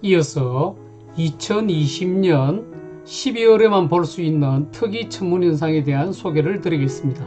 이어서 2020년 12월에만 볼 수 있는 특이 천문현상에 대한 소개를 드리겠습니다.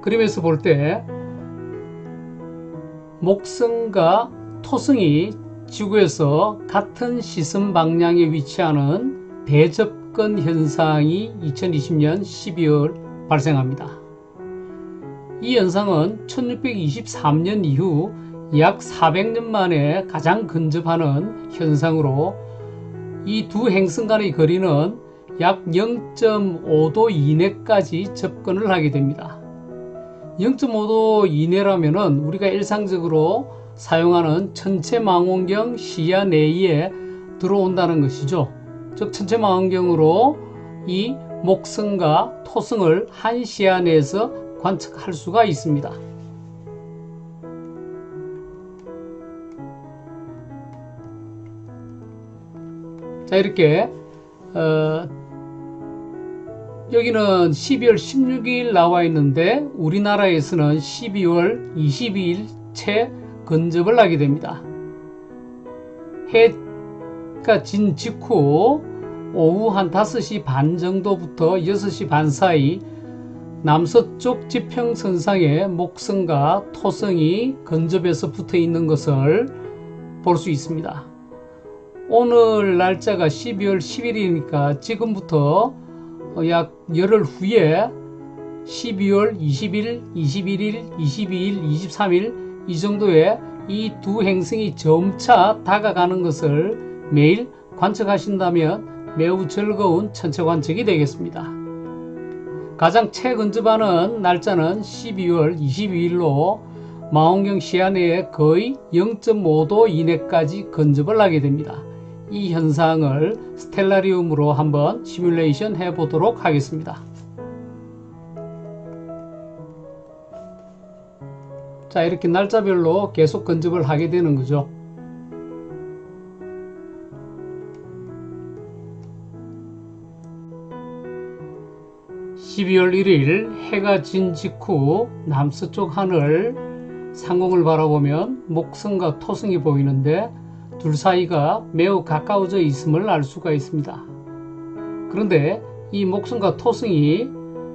그림에서 볼 때 목성과 토성이 지구에서 같은 시선 방향에 위치하는 대접근 현상이 2020년 12월 발생합니다. 이 현상은 1623년 이후 약 400년 만에 가장 근접하는 현상으로 이 두 행성 간의 거리는 약 0.5도 이내까지 접근을 하게 됩니다. 0.5도 이내라면은 우리가 일상적으로 사용하는 천체망원경 시야 내에 들어온다는 것이죠. 즉 천체망원경으로 이 목성과 토성을 한 시야 내에서 관측할 수가 있습니다. 자, 이렇게 여기는 12월 16일 나와 있는데 우리나라에서는 12월 22일 채 근접을 하게 됩니다. 해가 진 직후 오후 한 5시 반 정도부터 6시 반 사이 남서쪽 지평선상에 목성과 토성이 근접해서 붙어 있는 것을 볼 수 있습니다. 오늘 날짜가 12월 10일이니까 지금부터 약 열흘 후에 12월 20일, 21일, 22일, 23일 이 정도에 이 두 행성이 점차 다가가는 것을 매일 관측하신다면 매우 즐거운 천체 관측이 되겠습니다. 가장 최근접하는 날짜는 12월 22일로 망원경 시야 내에 거의 0.5도 이내까지 근접을 하게 됩니다. 이 현상을 스텔라리움으로 한번 시뮬레이션 해 보도록 하겠습니다. 자, 이렇게 날짜별로 계속 근접을 하게 되는 거죠. (12월 1일) 해가 진 직후 남서쪽 하늘 상공을 바라보면 목성과 토성이 보이는데 둘 사이가 매우 가까워져 있음을 알 수가 있습니다. 그런데 이 목성과 토성이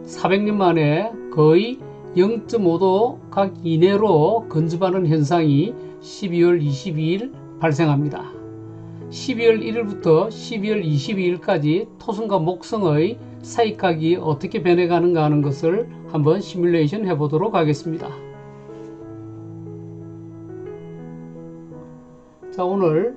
400년 만에 거의 0.5도 각 이내로 근접하는 현상이 12월 22일 발생합니다. 12월 1일부터 12월 22일까지 토성과 목성의 사이각이 어떻게 변해가는가 하는 것을 한번 시뮬레이션 해보도록 하겠습니다. 자, 오늘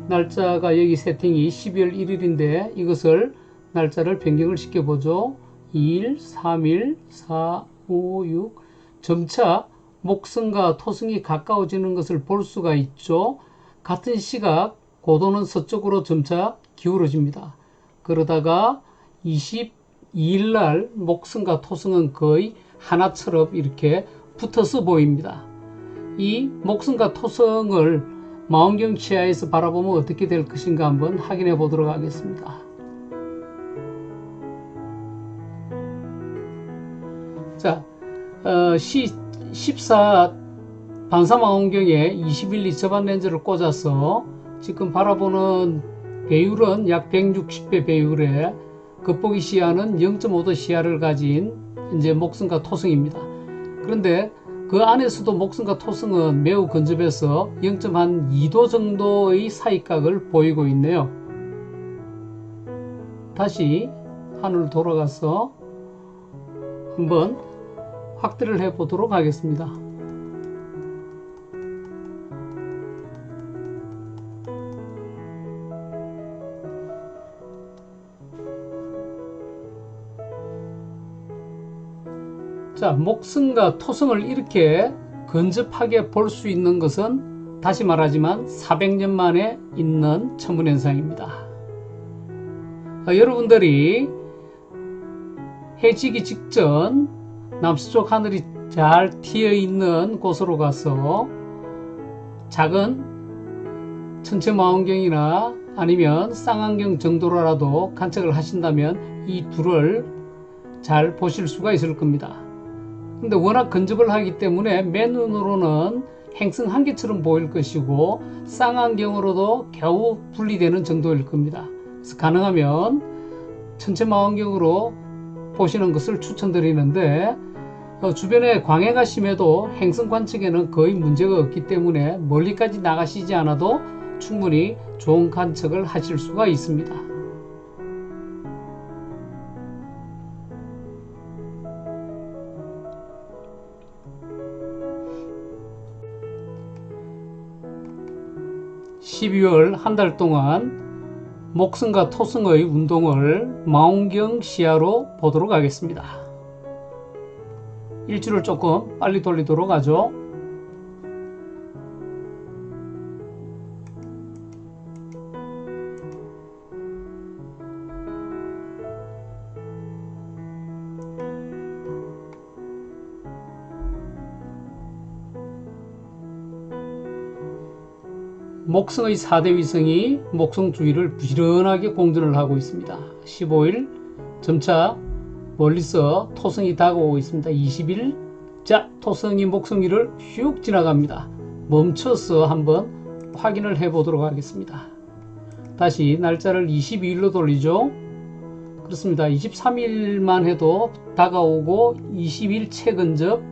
날짜가 여기 세팅이 12월 1일인데 이것을 날짜를 변경을 시켜보죠. 2일, 3일, 4, 5, 6 점차 목성과 토성이 가까워지는 것을 볼 수가 있죠. 같은 시각 고도는 서쪽으로 점차 기울어집니다. 그러다가 22일 날 목성과 토성은 거의 하나처럼 이렇게 붙어서 보입니다. 이 목성과 토성을 망원경 시야에서 바라보면 어떻게 될 것인가 한번 확인해 보도록 하겠습니다. 자, 14 반사망원경에 21mm 저반 렌즈를 꽂아서 지금 바라보는 배율은 약 160배 배율에 겉보기 시야는 0.5도 시야를 가진 이제 목성과 토성입니다. 그런데 그 안에서도 목성과 토성은 매우 근접해서 0.2도 정도의 사이각을 보이고 있네요. 다시 하늘 돌아가서 한번 확대를 해 보도록 하겠습니다. 자, 목성과 토성을 이렇게 근접하게 볼 수 있는 것은 다시 말하지만 400년 만에 있는 천문현상입니다. 여러분들이 해지기 직전 남서쪽 하늘이 잘 튀어 있는 곳으로 가서 작은 천체망원경이나 아니면 쌍안경 정도로라도 관측을 하신다면 이 둘을 잘 보실 수가 있을 겁니다. 근데 워낙 근접을 하기 때문에 맨눈으로는 행성 한 개처럼 보일 것이고 쌍안경으로도 겨우 분리되는 정도일 겁니다. 그래서 가능하면 천체 망원경으로 보시는 것을 추천드리는데 주변에 광해가 심해도 행성 관측에는 거의 문제가 없기 때문에 멀리까지 나가시지 않아도 충분히 좋은 관측을 하실 수가 있습니다. (12월) 한 달 동안 목성과 토성의 운동을 망원경 시야로 보도록 하겠습니다. 일주를 조금 빨리 돌리도록 하죠. 목성의 4대 위성이 목성 주위를 부지런하게 공전을 하고 있습니다. 15일 점차 멀리서 토성이 다가오고 있습니다. 20일 자 토성이 목성 위를 슉 지나갑니다. 멈춰서 한번 확인을 해 보도록 하겠습니다. 다시 날짜를 22일로 돌리죠. 그렇습니다. 23일만 해도 다가오고 20일 채근접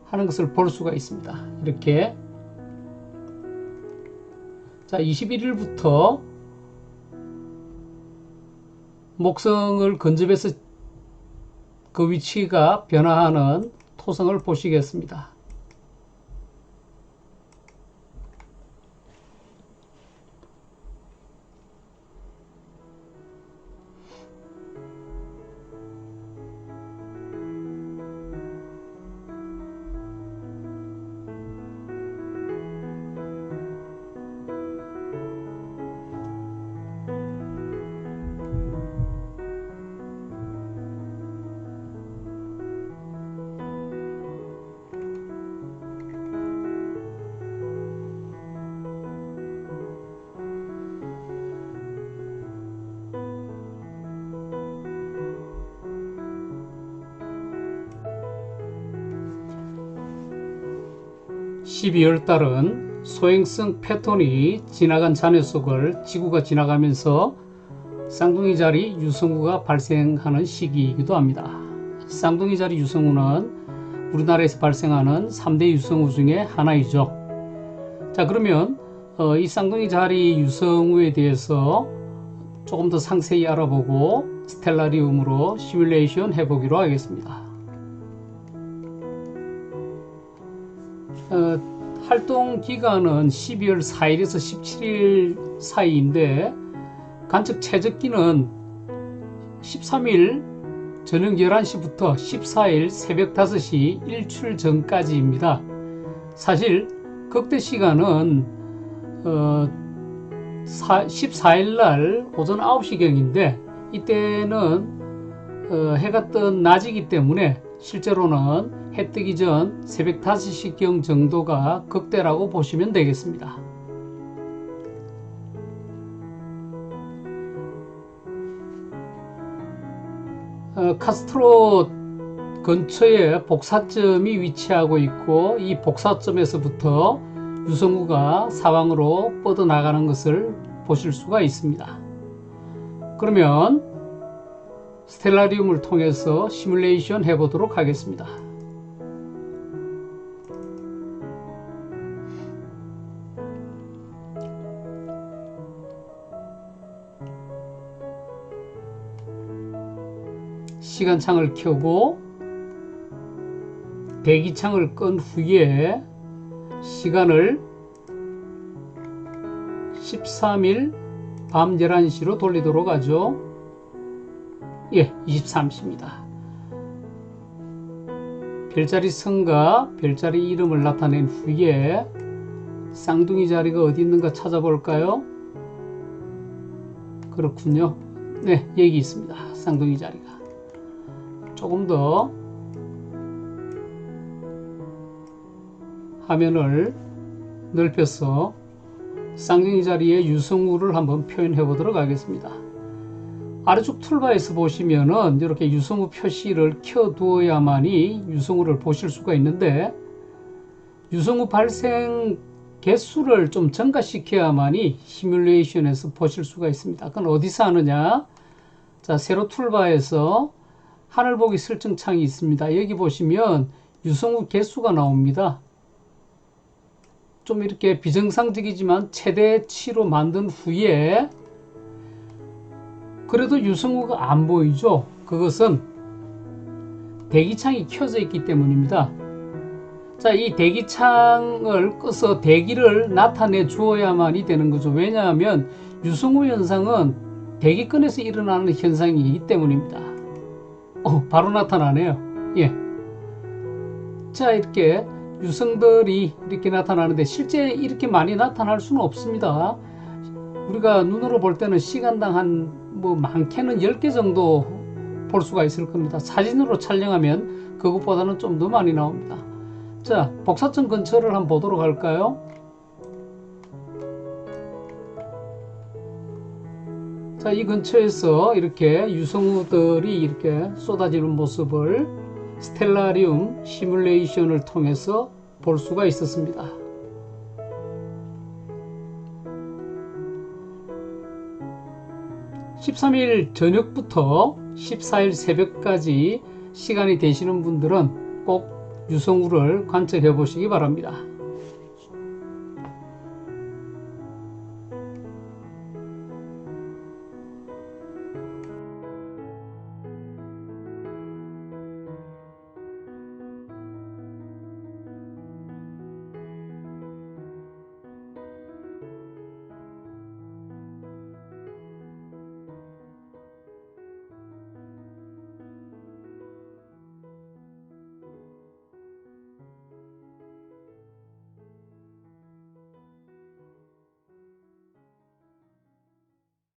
하는 것을 볼 수가 있습니다. 이렇게 자 21일부터 목성을 근접해서 그 위치가 변화하는 토성을 보시겠습니다. (12월) 달은 소행성 패턴이 지나간 잔해속을 지구가 지나가면서 쌍둥이 자리 유성우가 발생하는 시기이기도 합니다. 쌍둥이 자리 유성우는 우리나라에서 발생하는 3대 유성우 중에 하나이죠. 자 그러면 이 쌍둥이 자리 유성우에 대해서 조금 더 상세히 알아보고 스텔라리움으로 시뮬레이션 해보기로 하겠습니다. 활동 기간은 12월 4일에서 17일 사이인데 관측 최적기는 13일 저녁 11시부터 14일 새벽 5시 일출 전까지입니다. 사실 극대 시간은 14일 날 오전 9시경인데 이때는 해가 뜬 낮이기 때문에 실제로는 해 뜨기 전 새벽 5시경 정도가 극대라고 보시면 되겠습니다. 카스트로 근처에 복사점이 위치하고 있고 이 복사점에서부터 유성우가 사방으로 뻗어나가는 것을 보실 수가 있습니다. 그러면 스텔라리움을 통해서 시뮬레이션 해보도록 하겠습니다. 시간창을 켜고 대기창을 끈 후에 시간을 13일 밤 11시로 돌리도록 하죠. 예, 23시입니다. 별자리 성과 별자리 이름을 나타낸 후에 쌍둥이 자리가 어디 있는가 찾아볼까요? 그렇군요. 네, 여기 있습니다. 쌍둥이 자리가. 조금 더 화면을 넓혀서 쌍둥이 자리의 유성우를 한번 표현해 보도록 하겠습니다. 아래쪽 툴바에서 보시면은 이렇게 유성우 표시를 켜 두어야만이 유성우를 보실 수가 있는데 유성우 발생 개수를 좀 증가시켜야만이 시뮬레이션에서 보실 수가 있습니다. 그건 어디서 하느냐? 자, 세로 툴바에서 하늘보기 설정 창이 있습니다. 여기 보시면 유성우 개수가 나옵니다. 좀 이렇게 비정상적이지만 최대치로 만든 후에 그래도 유성우가 안 보이죠? 그것은 대기창이 켜져 있기 때문입니다. 자, 이 대기창을 꺼서 대기를 나타내 주어야만이 되는 거죠. 왜냐하면 유성우 현상은 대기권에서 일어나는 현상이기 때문입니다. 바로 나타나네요. 예. 자, 이렇게 유성들이 이렇게 나타나는데 실제 이렇게 많이 나타날 수는 없습니다. 우리가 눈으로 볼 때는 시간당 한 많게는 10개 정도 볼 수가 있을 겁니다. 사진으로 촬영하면 그것보다는 좀 더 많이 나옵니다. 자, 복사점 근처를 한번 보도록 할까요? 자, 이 근처에서 이렇게 유성우들이 이렇게 쏟아지는 모습을 스텔라리움 시뮬레이션을 통해서 볼 수가 있었습니다. (13일) 저녁부터 (14일) 새벽까지 시간이 되시는 분들은 꼭 유성우를 관측해 보시기 바랍니다.